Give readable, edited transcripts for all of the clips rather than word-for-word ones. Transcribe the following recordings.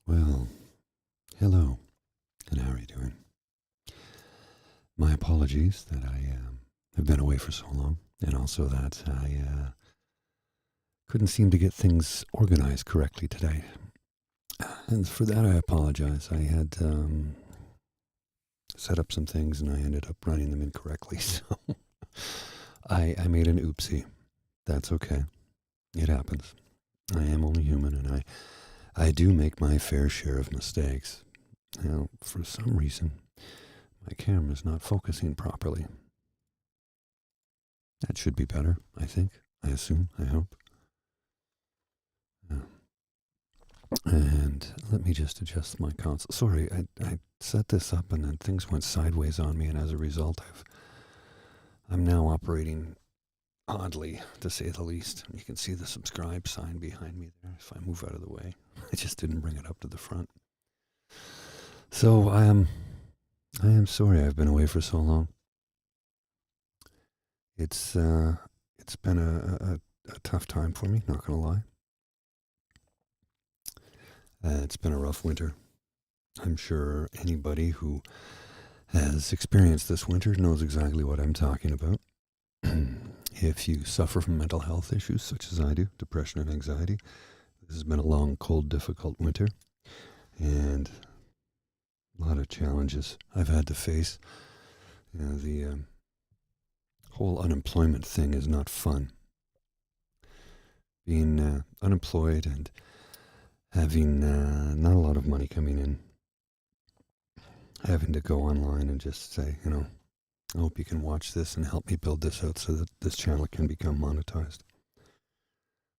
Well, hello, and how are you doing? My apologies that I have been away for so long, and also that I couldn't seem to get things organized correctly today. And for that, I apologize. I had set up some things, and I ended up running them incorrectly, so I made an oopsie. That's okay. It happens. I am only human, and I do make my fair share of mistakes. Now, for some reason, my camera's not focusing properly. That should be better, I think. I assume. I hope. And let me just adjust my console. Sorry, I set this up and then things went sideways on me, and as a result, I'm now operating oddly, to say the least. You can see the subscribe sign behind me there. If I move out of the way, I just didn't bring it up to the front. So I am sorry I've been away for so long. It's been a tough time for me, not gonna lie. It's been a rough winter. I'm sure anybody who has experienced this winter knows exactly what I'm talking about. If you suffer from mental health issues such as I do, depression and anxiety, this has been a long, cold, difficult winter, and a lot of challenges I've had to face. The whole unemployment thing is not fun. Being unemployed and having not a lot of money coming in, having to go online and just say, I hope you can watch this and help me build this out so that this channel can become monetized.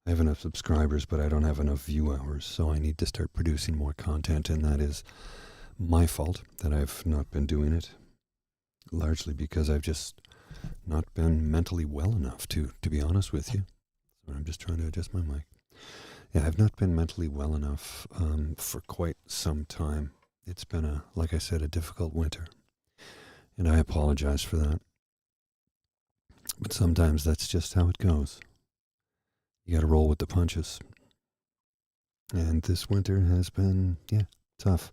I have enough subscribers, but I don't have enough view hours, so I need to start producing more content, and that is my fault that I've not been doing it, largely because I've just not been mentally well enough to be honest with you. So I'm just trying to adjust my mic. Yeah, I've not been mentally well enough for quite some time. It's been, like I said, a difficult winter, and I apologize for that. But sometimes that's just how it goes. You got to roll with the punches. And this winter has been, tough.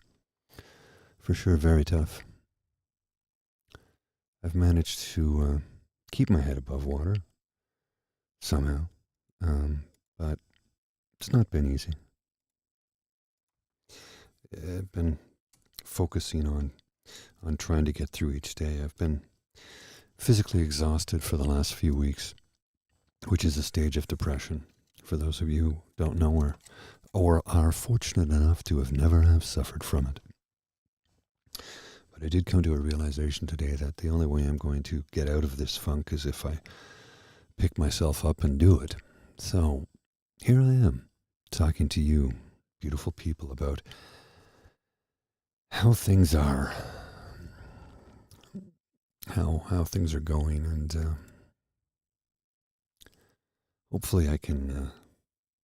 For sure, very tough. I've managed to keep my head above water somehow, but it's not been easy. I've been focusing on trying to get through each day. I've been physically exhausted for the last few weeks, which is a stage of depression. For those of you who don't know or are fortunate enough to never have suffered from it. But I did come to a realization today that the only way I'm going to get out of this funk is if I pick myself up and do it. So here I am, talking to you, beautiful people, about how things are, how things are going, and hopefully I can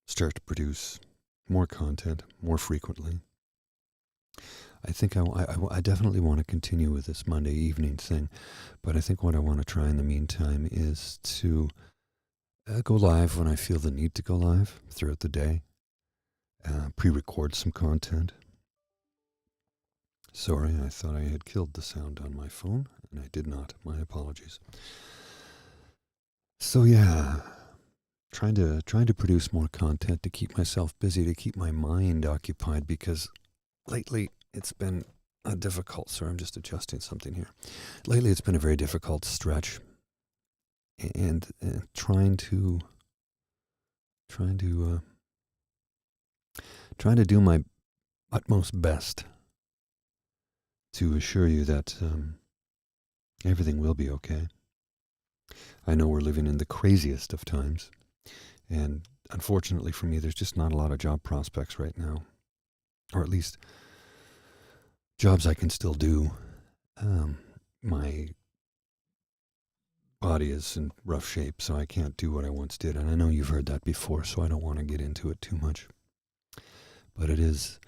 start to produce more content more frequently. I think I definitely want to continue with this Monday evening thing, but I think what I want to try in the meantime is to go live when I feel the need to go live throughout the day, pre-record some content. Sorry, I thought I had killed the sound on my phone, and I did not. My apologies. So yeah, trying to produce more content to keep myself busy, to keep my mind occupied, because lately it's been a difficult. Sorry, I'm just adjusting something here. Lately, it's been a very difficult stretch, and trying to do my utmost best to assure you that everything will be okay. I know we're living in the craziest of times, And unfortunately for me, there's just not a lot of job prospects right now, or at least jobs I can still do. My body is in rough shape, so I can't do what I once did. And I know you've heard that before, so I don't want to get into it too much. But it is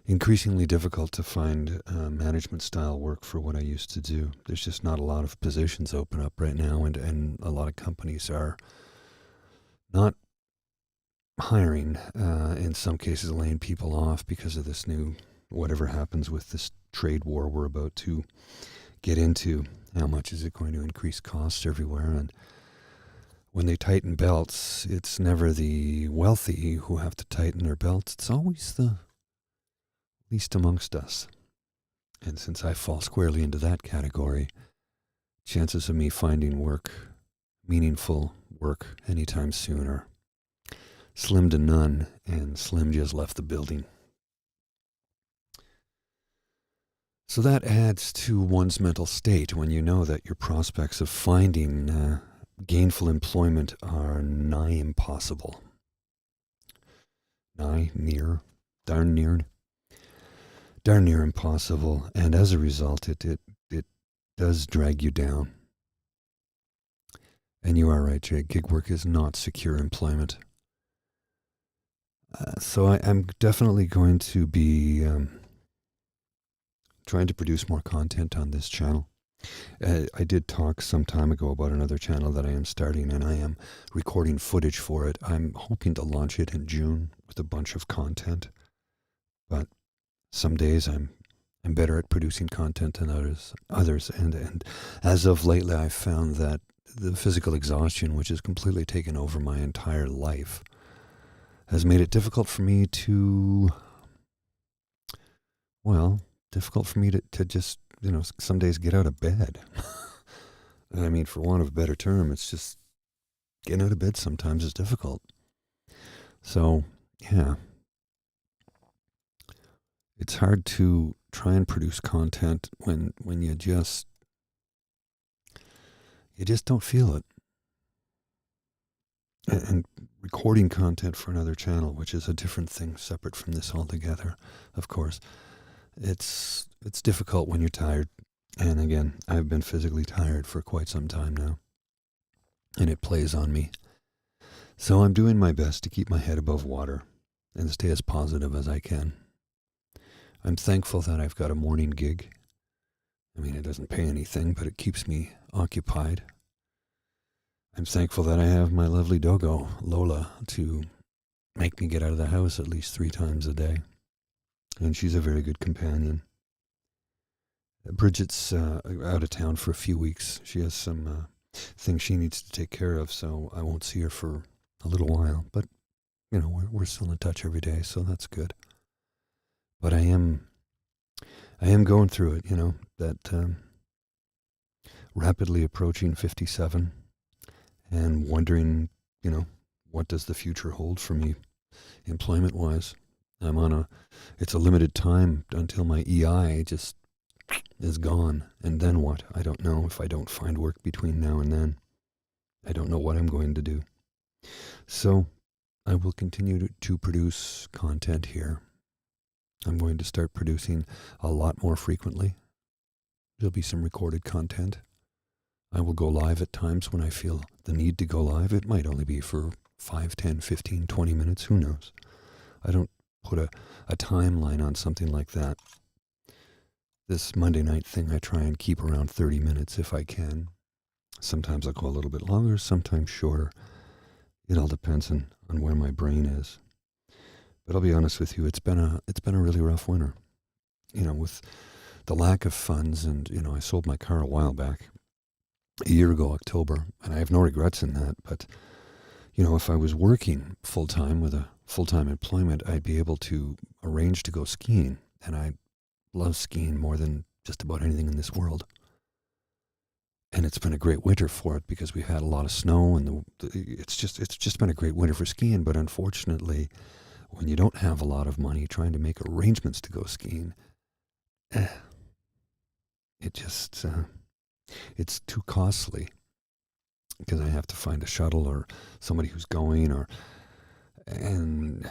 increasingly difficult to find management style work for what I used to do. There's just not a lot of positions open up right now, and a lot of companies are not hiring, in some cases laying people off because of this new, whatever happens with this trade war we're about to get into. How much is it going to increase costs everywhere? And when they tighten belts, it's never the wealthy who have to tighten their belts. It's always the least amongst us. And since I fall squarely into that category, chances of me finding work, meaningful work, anytime soon are slim to none, and Slim just left the building. So that adds to one's mental state when you know that your prospects of finding gainful employment are nigh impossible. Darn near impossible, and as a result, it does drag you down. And you are right, Jay, gig work is not secure employment. So I'm definitely going to be trying to produce more content on this channel. I did talk some time ago about another channel that I am starting, and I am recording footage for it. I'm hoping to launch it in June with a bunch of content. But some days I'm better at producing content than others. And as of lately, I've found that the physical exhaustion, which has completely taken over my entire life, has made it difficult for me to just, some days get out of bed. I mean, for want of a better term, it's just getting out of bed sometimes is difficult. So, yeah. It's hard to try and produce content when you just don't feel it. And recording content for another channel, which is a different thing separate from this altogether, of course. It's difficult when you're tired. And again, I've been physically tired for quite some time now. And it plays on me. So I'm doing my best to keep my head above water and stay as positive as I can. I'm thankful that I've got a morning gig. I mean, it doesn't pay anything, but it keeps me occupied. I'm thankful that I have my lovely doggo, Lola, to make me get out of the house at least 3 times a day. And she's a very good companion. Bridget's out of town for a few weeks. She has some things she needs to take care of, so I won't see her for a little while. But, we're still in touch every day, so that's good. But I am going through it, that rapidly approaching 57 and wondering, what does the future hold for me employment-wise? It's a limited time until my EI just is gone. And then what? I don't know if I don't find work between now and then. I don't know what I'm going to do. So I will continue to produce content here. I'm going to start producing a lot more frequently. There'll be some recorded content. I will go live at times when I feel the need to go live. It might only be for 5, 10, 15, 20 minutes. Who knows? I don't put a timeline on something like that. This Monday night thing, I try and keep around 30 minutes if I can. Sometimes I'll go a little bit longer, sometimes shorter. It all depends on where my brain is. But I'll be honest with you, it's been a really rough winter. With the lack of funds, and I sold my car a while back, a year ago, October, and I have no regrets in that. But if I was working full time with a full-time employment, I'd be able to arrange to go skiing, and I love skiing more than just about anything in this world. And it's been a great winter for it because we've had a lot of snow, and it's just been a great winter for skiing. But unfortunately, when you don't have a lot of money, trying to make arrangements to go skiing, it's too costly. because I have to find a shuttle or somebody who's going, and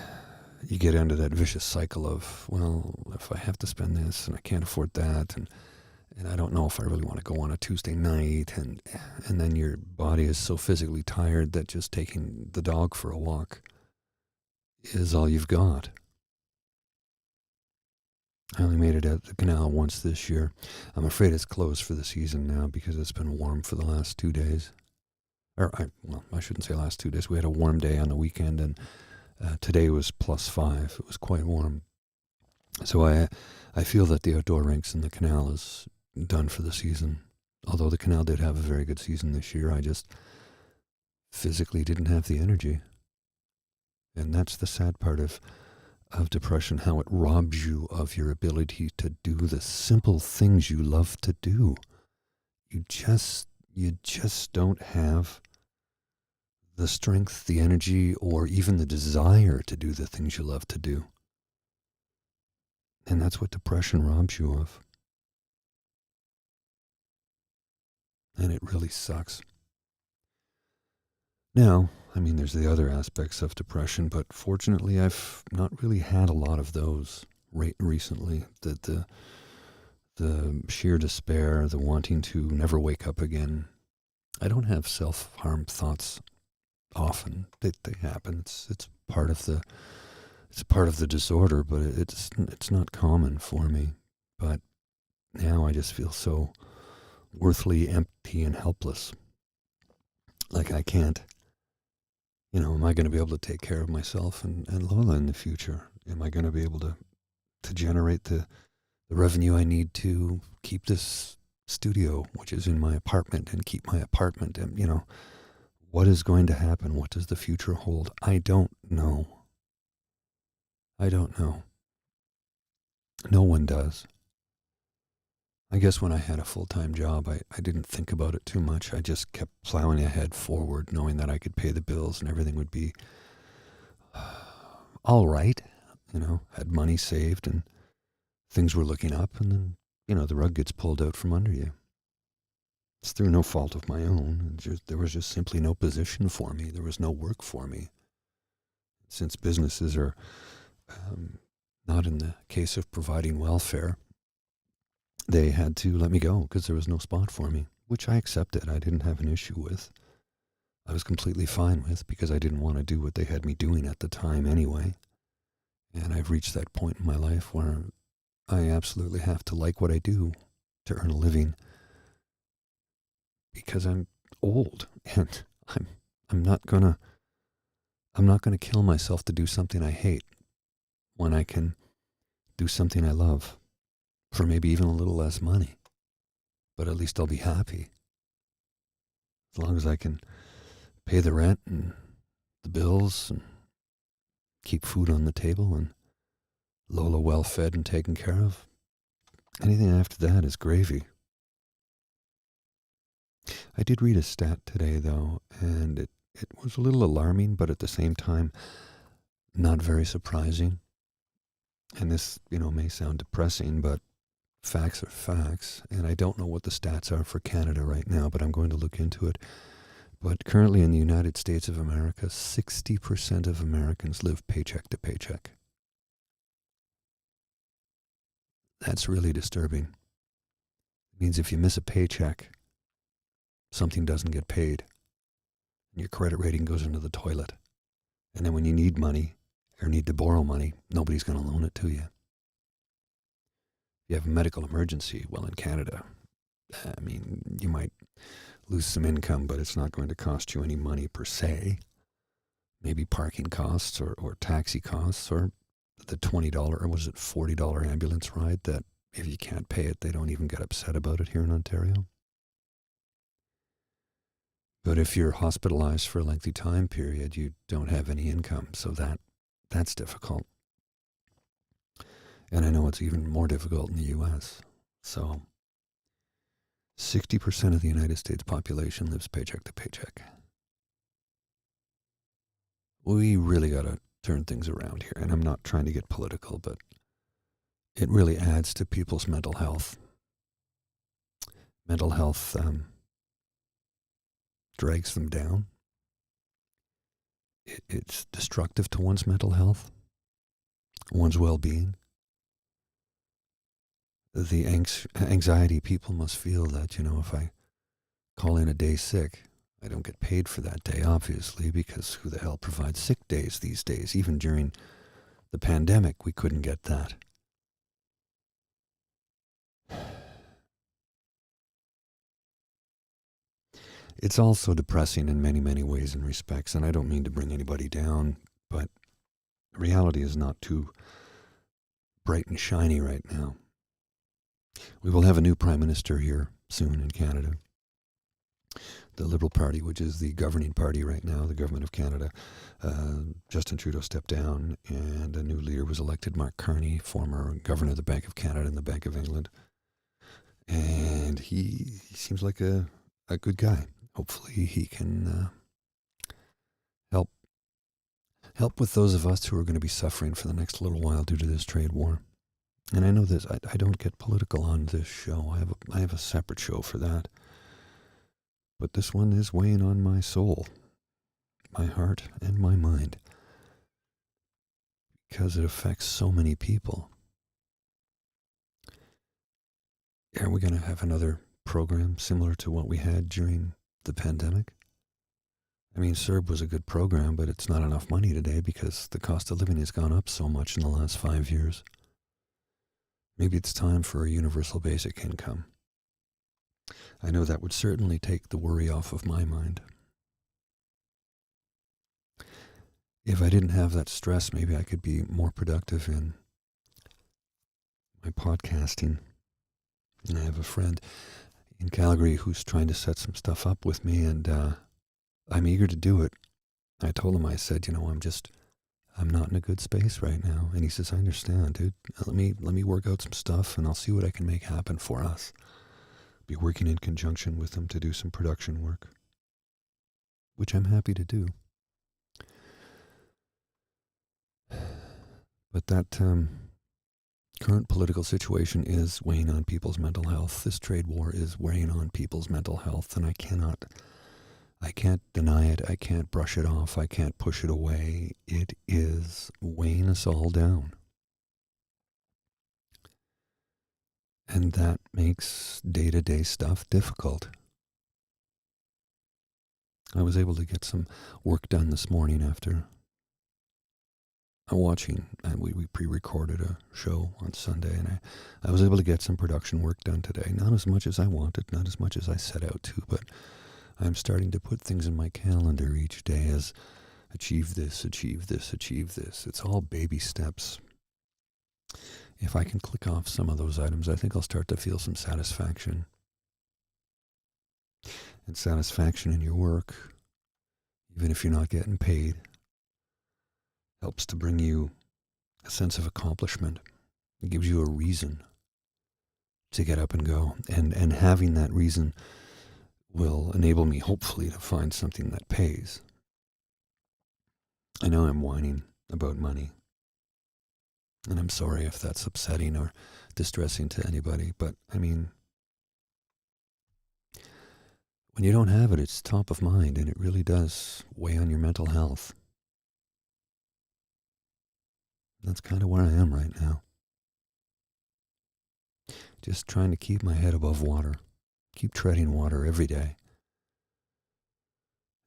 you get into that vicious cycle of, well, if I have to spend this and I can't afford that, and I don't know if I really want to go on a Tuesday night, and then your body is so physically tired that just taking the dog for a walk is all you've got. I only made it at the canal once this year. I'm afraid it's closed for the season now because it's been warm for the last 2 days. I shouldn't say last 2 days. We had a warm day on the weekend, and today was +5. It was quite warm. So I feel that the outdoor rinks in the canal is done for the season. Although the canal did have a very good season this year, I just physically didn't have the energy. And that's the sad part of depression, how it robs you of your ability to do the simple things you love to do. You just don't have the strength, the energy, or even the desire to do the things you love to do. And that's what depression robs you of. And it really sucks. Now, I mean, there's the other aspects of depression, but fortunately I've not really had a lot of those recently. The sheer despair, the wanting to never wake up again. I don't have self-harm thoughts often. They happen. It's part of the disorder, but it's not common for me. But now I just feel so worthily empty and helpless. Like I can't, am I going to be able to take care of myself and Lola in the future? Am I going to be able to generate the revenue I need to keep this studio, which is in my apartment, and keep my apartment? And, what is going to happen? What does the future hold? I don't know. No one does. I guess when I had a full-time job, I didn't think about it too much. I just kept plowing ahead forward, knowing that I could pay the bills and everything would be all right. Had money saved and things were looking up, and then, the rug gets pulled out from under you. It's through no fault of my own. There was just simply no position for me. There was no work for me. Since businesses are not in the case of providing welfare, they had to let me go because there was no spot for me, which I accepted. I didn't have an issue with. I was completely fine with, because I didn't want to do what they had me doing at the time anyway. And I've reached that point in my life where I absolutely have to like what I do to earn a living, because I'm old and I'm not gonna kill myself to do something I hate when I can do something I love for maybe even a little less money. But at least I'll be happy. As long as I can pay the rent and the bills and keep food on the table and Lola well fed and taken care of. Anything after that is gravy. I did read a stat today, though, and it was a little alarming, but at the same time, not very surprising. And this, may sound depressing, but facts are facts. And I don't know what the stats are for Canada right now, but I'm going to look into it. But currently in the United States of America, 60% of Americans live paycheck to paycheck. That's really disturbing. It means if you miss a paycheck, something doesn't get paid, and your credit rating goes into the toilet. And then when you need money or need to borrow money, nobody's going to loan it to you. If you have a medical emergency, well, in Canada, you might lose some income, but it's not going to cost you any money per se. Maybe parking costs or taxi costs, or the $20 or was it $40 ambulance ride that if you can't pay it, they don't even get upset about it here in Ontario. But if you're hospitalized for a lengthy time period, you don't have any income, so that's difficult. And I know it's even more difficult in the U.S. So 60% of the United States population lives paycheck to paycheck. We really got to turn things around here. And I'm not trying to get political, but it really adds to people's mental health. Mental health drags them down. It's destructive to one's mental health, one's well-being. The anxiety people must feel that, if I call in a day sick, I don't get paid for that day, obviously, because who the hell provides sick days these days? Even during the pandemic, we couldn't get that. It's also depressing in many, many ways and respects, and I don't mean to bring anybody down, but reality is not too bright and shiny right now. We will have a new prime minister here soon in Canada. The Liberal Party, which is the governing party right now, the government of Canada, Justin Trudeau stepped down, and a new leader was elected, Mark Carney, former governor of the Bank of Canada and the Bank of England. And he seems like a good guy. Hopefully he can help with those of us who are going to be suffering for the next little while due to this trade war. And I know this, I don't get political on this show. I have a separate show for that. But this one is weighing on my soul, my heart, and my mind, because it affects so many people. Are we going to have another program similar to what we had during the pandemic? I mean, CERB was a good program, but it's not enough money today because the cost of living has gone up so much in the last 5 years. Maybe it's time for a universal basic income. I know that would certainly take the worry off of my mind. If I didn't have that stress, maybe I could be more productive in my podcasting. And I have a friend in Calgary who's trying to set some stuff up with me, and I'm eager to do it. I told him, I said, I'm not in a good space right now. And he says, I understand, dude. Let me work out some stuff, and I'll see what I can make happen for us. Be working in conjunction with him to do some production work, which I'm happy to do. But that current political situation is weighing on people's mental health. This trade war is weighing on people's mental health, and I can't deny it. I can't brush it off. I can't push it away. It is weighing us all down. And that makes day-to-day stuff difficult. I was able to get some work done this morning after watching, and we pre-recorded a show on Sunday, and I was able to get some production work done today. Not as much as I wanted, not as much as I set out to, but I'm starting to put things in my calendar each day as achieve this, achieve this, achieve this. It's all baby steps. If I can click off some of those items, I think I'll start to feel some satisfaction. And satisfaction in your work, even if you're not getting paid, helps to bring you a sense of accomplishment. It gives you a reason to get up and go. And having that reason will enable me, hopefully, to find something that pays. I know I'm whining about money. And I'm sorry if that's upsetting or distressing to anybody, but I mean, when you don't have it, it's top of mind, and it really does weigh on your mental health. That's kind of where I am right now. Just trying to keep my head above water, keep treading water every day.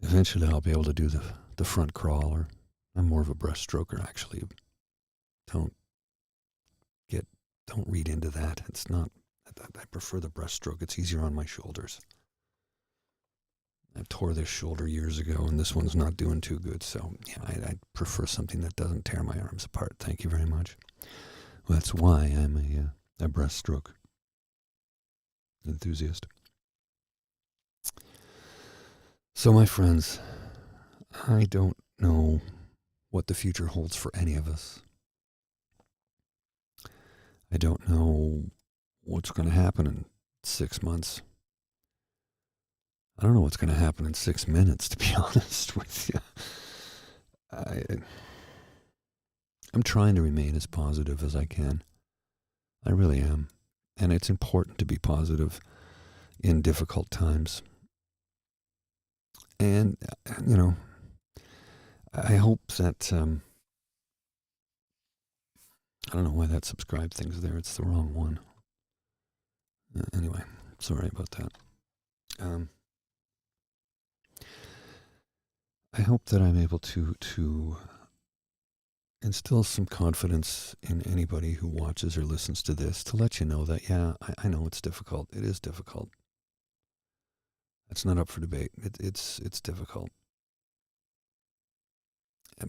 Eventually I'll be able to do the front crawl, or I'm more of a breaststroker, actually. Don't read into that. It's not, I prefer the breaststroke. It's easier on my shoulders. I tore this shoulder years ago, and this one's not doing too good. So, yeah, I prefer something that doesn't tear my arms apart. Thank you very much. Well, that's why I'm a breaststroke enthusiast. So, my friends, I don't know what the future holds for any of us. I don't know what's going to happen in 6 months. I don't know what's going to happen in 6 minutes, to be honest with you. I'm trying to remain as positive as I can. I really am. And it's important to be positive in difficult times. And, you know, I hope that, I don't know why that subscribe thing's there. It's the wrong one. Anyway, sorry about that. I hope that I'm able to instill some confidence in anybody who watches or listens to this, to let you know that, yeah, I know it's difficult. It is difficult. It's not up for debate. It's difficult.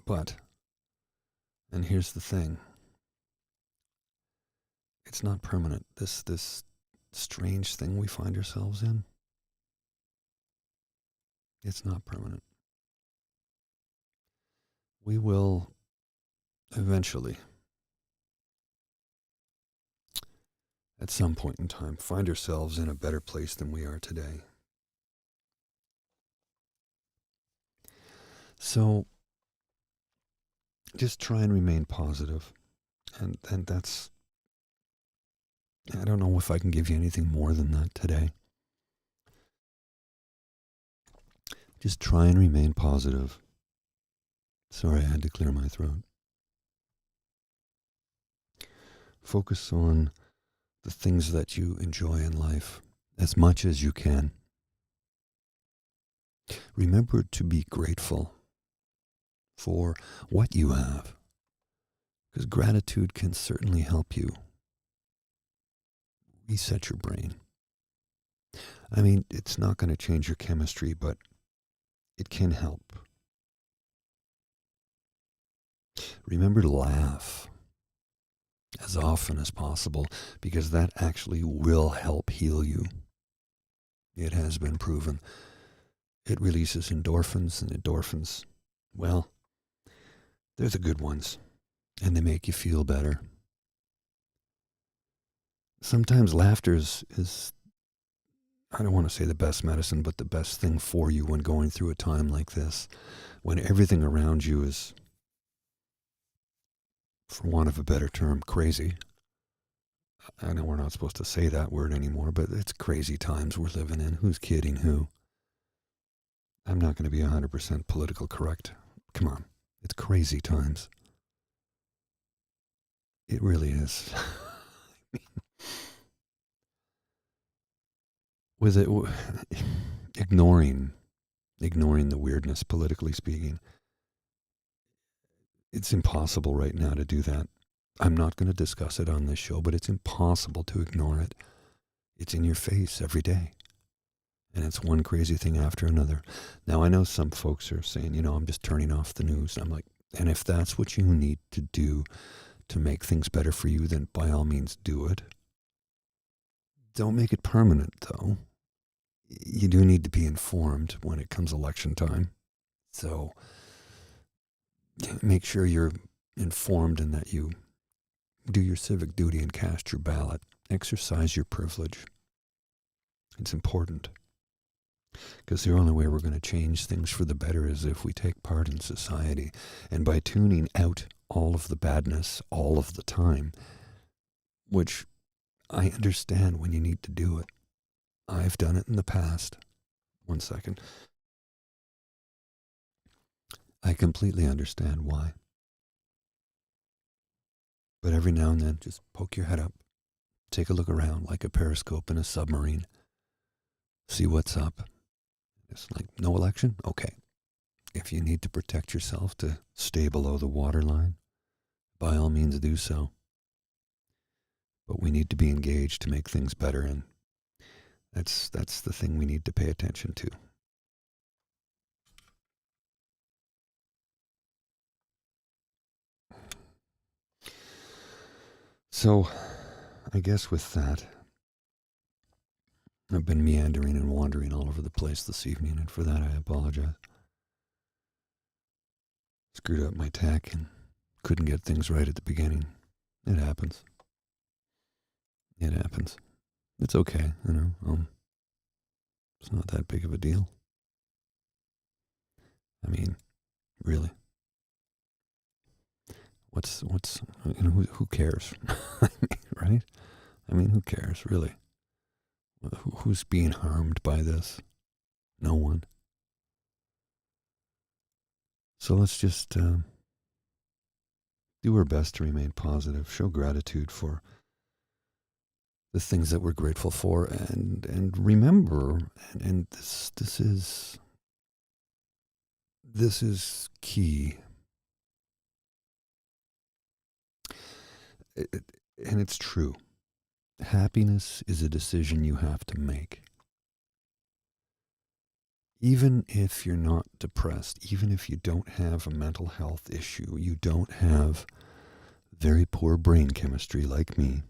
But, and here's the thing, it's not permanent. This strange thing we find ourselves in, it's not permanent. We will eventually, at some point in time, find ourselves in a better place than we are today. So just try and remain positive. And that's, I don't know if I can give you anything more than that today. Just try and remain positive. Sorry, I had to clear my throat. Focus on the things that you enjoy in life as much as you can. Remember to be grateful for what you have, because gratitude can certainly help you reset your brain. I mean, it's not going to change your chemistry, but it can help. Remember to laugh as often as possible, because that actually will help heal you. It has been proven. It releases endorphins, and endorphins, well, they're the good ones, and they make you feel better. Sometimes laughter is, I don't want to say the best medicine, but the best thing for you when going through a time like this, when everything around you is, for want of a better term, crazy. I know we're not supposed to say that word anymore, but it's crazy times we're living in. Who's kidding who? I'm not going to be 100% political correct. Come on. It's crazy times. It really is. With it, ignoring the weirdness, politically speaking, it's impossible right now to do that. I'm not going to discuss it on this show, but it's impossible to ignore it. It's in your face every day. And it's one crazy thing after another. Now, I know some folks are saying, I'm just turning off the news. I'm like, and if that's what you need to do to make things better for you, then by all means do it. Don't make it permanent, though. You do need to be informed when it comes election time. So make sure you're informed and that you do your civic duty and cast your ballot. Exercise your privilege. It's important. Because the only way we're going to change things for the better is if we take part in society. And by tuning out all of the badness all of the time, which I understand when you need to do it. I've done it in the past. One second. I completely understand why. But every now and then, just poke your head up. Take a look around like a periscope in a submarine. See what's up. It's like, no election? Okay. If you need to protect yourself to stay below the waterline, by all means do so. But we need to be engaged to make things better, and that's the thing we need to pay attention to. So, I guess with that, I've been meandering and wandering all over the place this evening, and for that I apologize. Screwed up my tech and couldn't get things right at the beginning. It happens. It happens. It's okay, it's not that big of a deal. I mean, really. What's who cares? Right? I mean, who cares, really? Who's being harmed by this? No one. So let's just do our best to remain positive, show gratitude for the things that we're grateful for, and remember, and this is key. And it's true. Happiness is a decision you have to make. Even if you're not depressed, even if you don't have a mental health issue, you don't have very poor brain chemistry like me,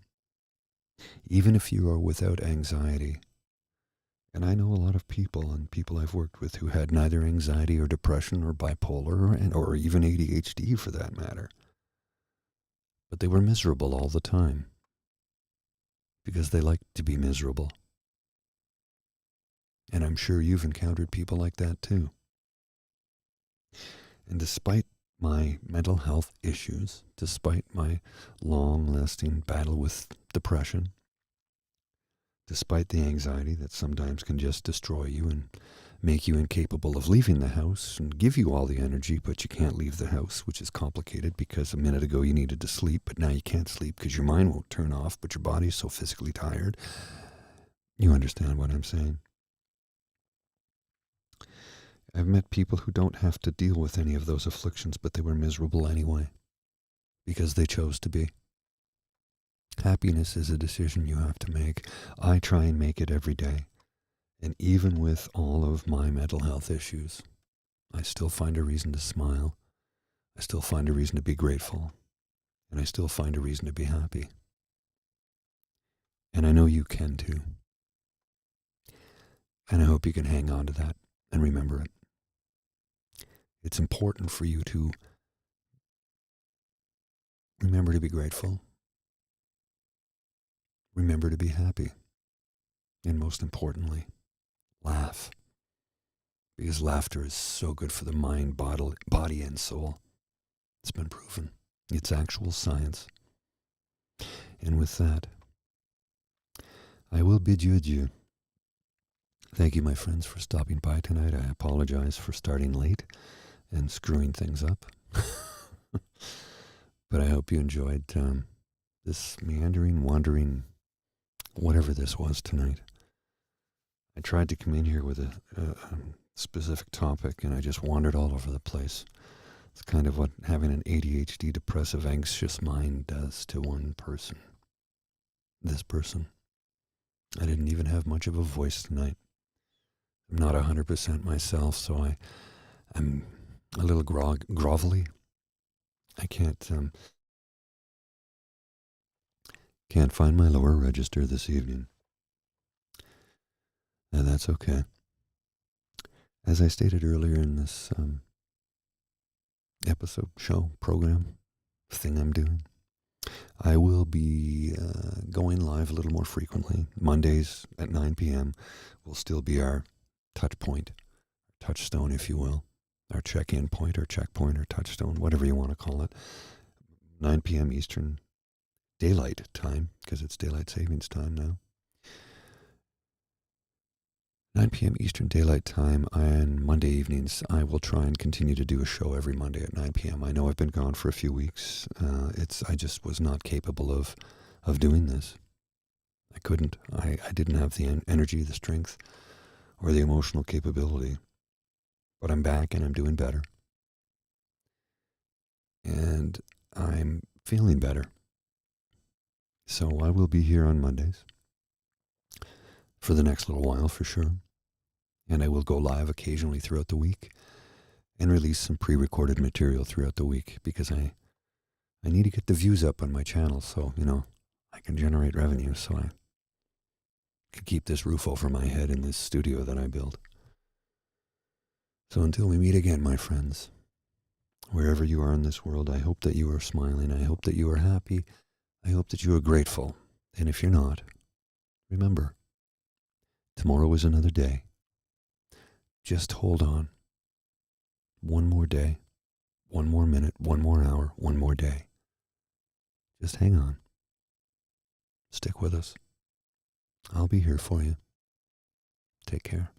even if you are without anxiety, and I know a lot of people and people I've worked with who had neither anxiety or depression or bipolar or even ADHD for that matter, but they were miserable all the time because they liked to be miserable. And I'm sure you've encountered people like that too. And despite my mental health issues, despite my long-lasting battle with depression, despite the anxiety that sometimes can just destroy you and make you incapable of leaving the house and give you all the energy, but you can't leave the house, which is complicated because a minute ago you needed to sleep, but now you can't sleep because your mind won't turn off, but your body's so physically tired. You understand what I'm saying? I've met people who don't have to deal with any of those afflictions, but they were miserable anyway, because they chose to be. Happiness is a decision you have to make. I try and make it every day. And even with all of my mental health issues, I still find a reason to smile. I still find a reason to be grateful. And I still find a reason to be happy. And I know you can too. And I hope you can hang on to that and remember it. It's important for you to remember to be grateful. Remember to be happy. And most importantly, laugh. Because laughter is so good for the mind, body, and soul. It's been proven. It's actual science. And with that, I will bid you adieu. Thank you, my friends, for stopping by tonight. I apologize for starting late and screwing things up. But I hope you enjoyed this meandering, wandering, whatever this was tonight. I tried to come in here with a specific topic, and I just wandered all over the place. It's kind of what having an ADHD, depressive, anxious mind does to one person. This person. I didn't even have much of a voice tonight. I'm not 100% myself, so I'm a little grovelly. I can't find my lower register this evening. And that's okay. As I stated earlier in this episode, show, program, thing I'm doing, I will be going live a little more frequently. Mondays at 9 p.m. will still be our touch point, touchstone, if you will. Our check-in point or checkpoint or touchstone, whatever you want to call it. 9 p.m. Eastern Daylight Time, because it's Daylight Savings Time now. 9 p.m. Eastern Daylight Time on Monday evenings. I will try and continue to do a show every Monday at 9 p.m. I know I've been gone for a few weeks. I just was not capable of doing this. I couldn't. I didn't have the energy, the strength, or the emotional capability. But I'm back and I'm doing better. And I'm feeling better. So I will be here on Mondays for the next little while for sure. And I will go live occasionally throughout the week and release some pre-recorded material throughout the week because I need to get the views up on my channel so, I can generate revenue so I can keep this roof over my head in this studio that I built. So until we meet again, my friends, wherever you are in this world, I hope that you are smiling. I hope that you are happy. I hope that you are grateful. And if you're not, remember, tomorrow is another day. Just hold on. One more day, one more minute, one more hour, one more day. Just hang on. Stick with us. I'll be here for you. Take care.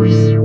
Voice